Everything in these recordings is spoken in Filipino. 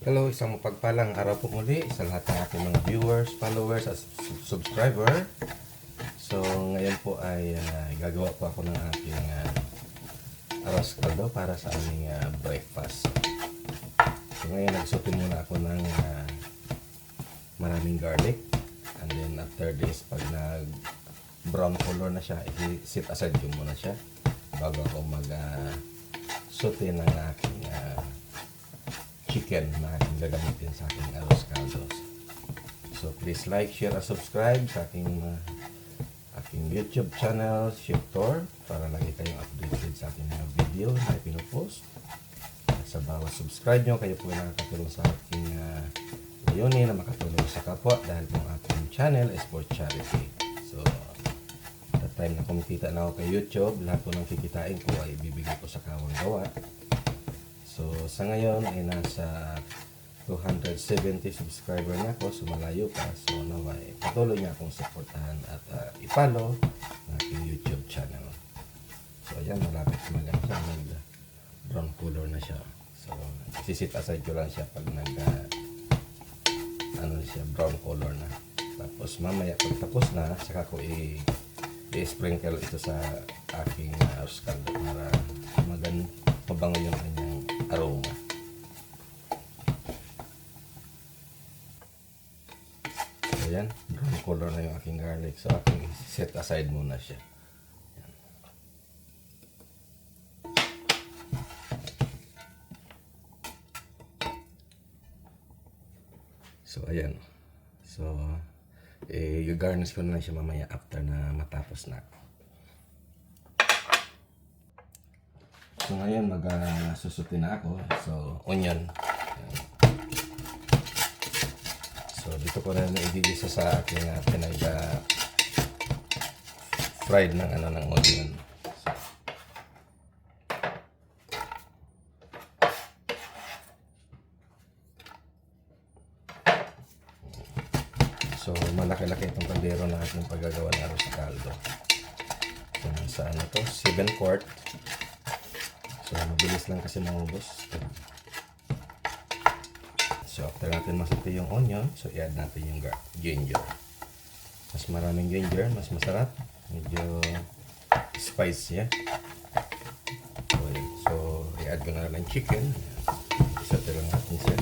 Hello, isang mapagpalang araw po muli sa lahat ng aking mga viewers, followers, at subscriber. So, ngayon po ay gagawa po ako ng aking arroz caldo para sa aming breakfast. So, ngayon nagsutin muna ako ng maraming garlic. And then after this, pag nag brown color na siya, i-set aside ko muna siya bago ako mag-saute ng aking chicken na aking gagamitin sa aking arroz caldos. So please like, share, and subscribe sa aking YouTube channel, Shiftor, para lagi kayong updated sa aking mga video na pinopost. At sa bawat subscribe nyo, kayo po ay nakakatulong sa aking layunin na makatulong sa kapwa dahil po ang aking channel is for charity. So at time na kumikita na ako kay YouTube, lahat po ng kikitain ko ay ibibigay ko sa kawang gawa. So, sa ngayon ay nasa 270 subscriber na ako, so malayo pa. So, naway, patuloy niya akong supportahan at i-follow ang aking YouTube channel. So, ayan, malapit maganda siya. Nag-brown color na siya. So, sisit aside ko lang siya pag brown color na. Tapos, mamaya pag tapos na, saka ko i-sprinkle ito sa aking arroz caldo para mabango yung kanyang aroma. So yan, brown color na yung aking garlic. So aking set aside muna siya. Yan. So ayan. So i-garnish ko na lang siya mamaya after na matapos na. So ngayon magsusutin na ako. So onion. So dito ko na igigisa sa aking fried ng ng onion. So malaki-laki itong kaldero na ating paggagawa ng arroz caldo. So nasa 7 quart. So, mabilis lang kasi maubos. So, after natin masuti yung onion, so i-add natin yung ginger. Mas maraming ginger, mas masarap. Medyo spicy, yeah? Okay. So, i-add ko na lang chicken. Isaute lang natin siya.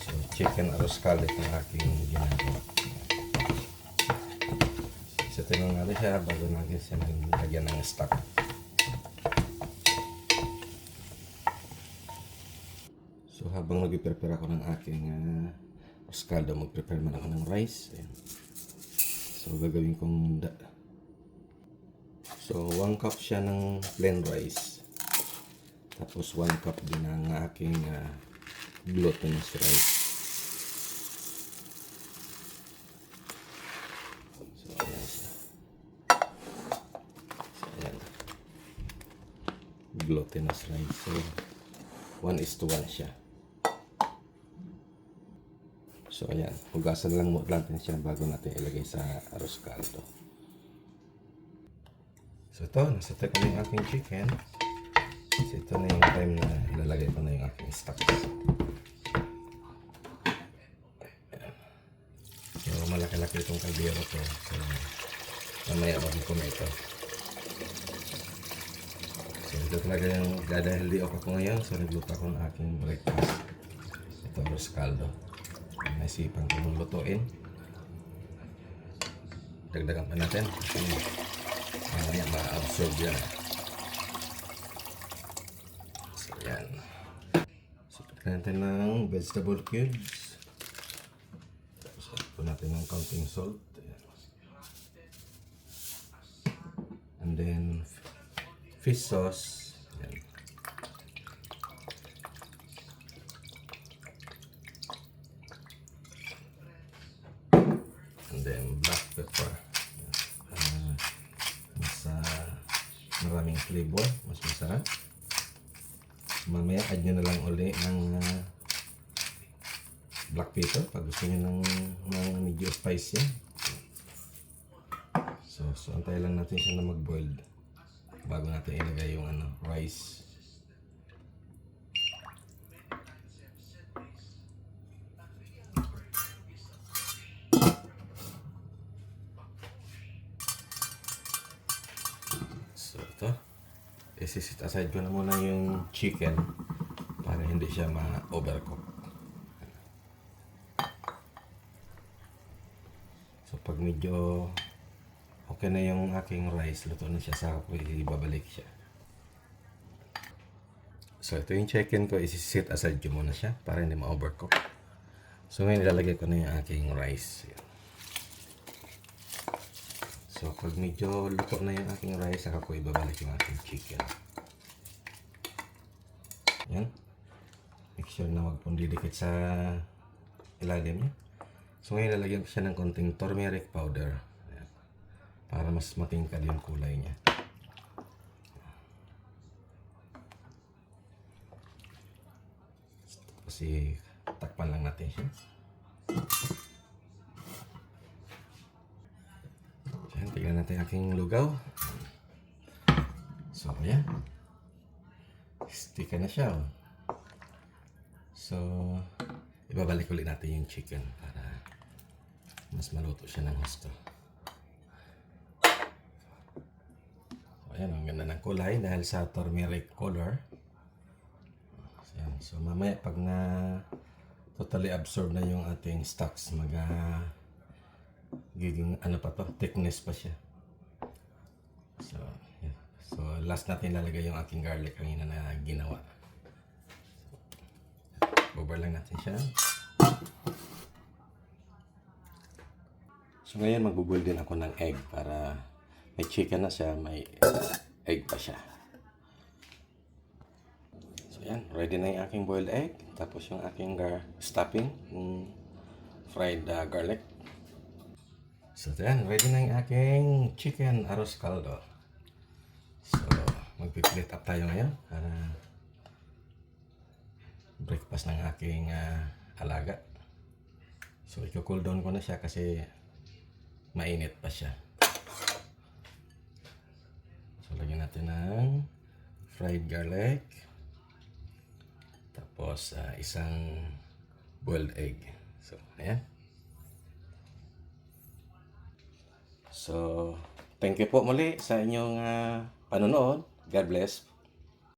So, chicken arroz caldo ng aking ginagawa. So, isaute lang natin siya bago natin siya lagyan ng stock. So habang nag-prepare ako ng aking arroz caldo, mag-prepare man ako ng rice. Ayan. So gagawin kong So 1 cup siya ng plain rice. Tapos 1 cup din ng aking glutinous rice. So ayan siya. So ayan. Glutinous rice. So 1:1 siya. So ayan, hugasan lang mo natin siya bago natin ilagay sa arroz caldo. So ito, nasita ko na yung aking chicken. So ito na yung time na ilalagay ko na yung aking stock. So malaki-laki itong kaldero ko. So mamaya bago ko na ito. So ito talaga yung dadahil off ako ngayon. So nagluto ako ng aking breakfast. Ito arroz caldo. Naisipan ko mong lutuin. Dagdagan pa natin. Mamaya ma-absorb yan. So yan. So pagkain natin ng vegetable cubes. Tapos po natin ng counting salt. Ayan. And then fish sauce. Ayan. And then black pepper. Maraming flavor, mas masarap. Mamaya add nyo na lang uli ng black pepper pag gusto nyo ng medyo spicy. So antay lang natin siya na mag-boiled bago natin ilagay yung rice. Isisit aside ko na muna yung chicken para hindi siya ma-overcook. So pag medyo okay na yung aking rice, luto na siya, saka ko ibabalik siya. So ito yung chicken ko, isisit aside ko muna siya para hindi ma-overcook. So ngayon ilalagay ko na yung aking rice. Yan. So pag medyo luto na yung aking rice, saka ko ibabalik yung aking chicken. Yan. Make sure na wag pong didikit sa ilalim niya. So ngayon lalagyan ko siya ng konting turmeric powder. Yan. Para mas matingkad yung kulay niya. Kasi takpan lang natin siya. Yan, tignan natin aking lugaw. So ayan. Stick na siya. Oh. So, ibabalik ulit natin yung chicken para mas maluto siya ng gusto. So, ayan, ang ganda ng kulay dahil sa turmeric color. So, ayan. So mamaya pag na totally absorb na yung ating stocks, giging ano pa to, thickness pa siya. So, yeah. So last natin lalagay yung aking garlic kanina na ginawa. Over lang natin siya. So ngayon magbubuil din ako ng egg para may chicken na siya, may egg pa siya. So yan, ready na yung aking boiled egg. Tapos yung aking stuffing, yung fried garlic. So yan, ready na yung aking chicken arroz caldo. So magpiplate up tayo ngayon para breakfast ng aking alaga. So i-cool down ko na siya kasi mainit pa siya. So lagyan natin ng fried garlic. Tapos isang boiled egg. So ayan. So thank you po muli sa inyong panonood. God bless.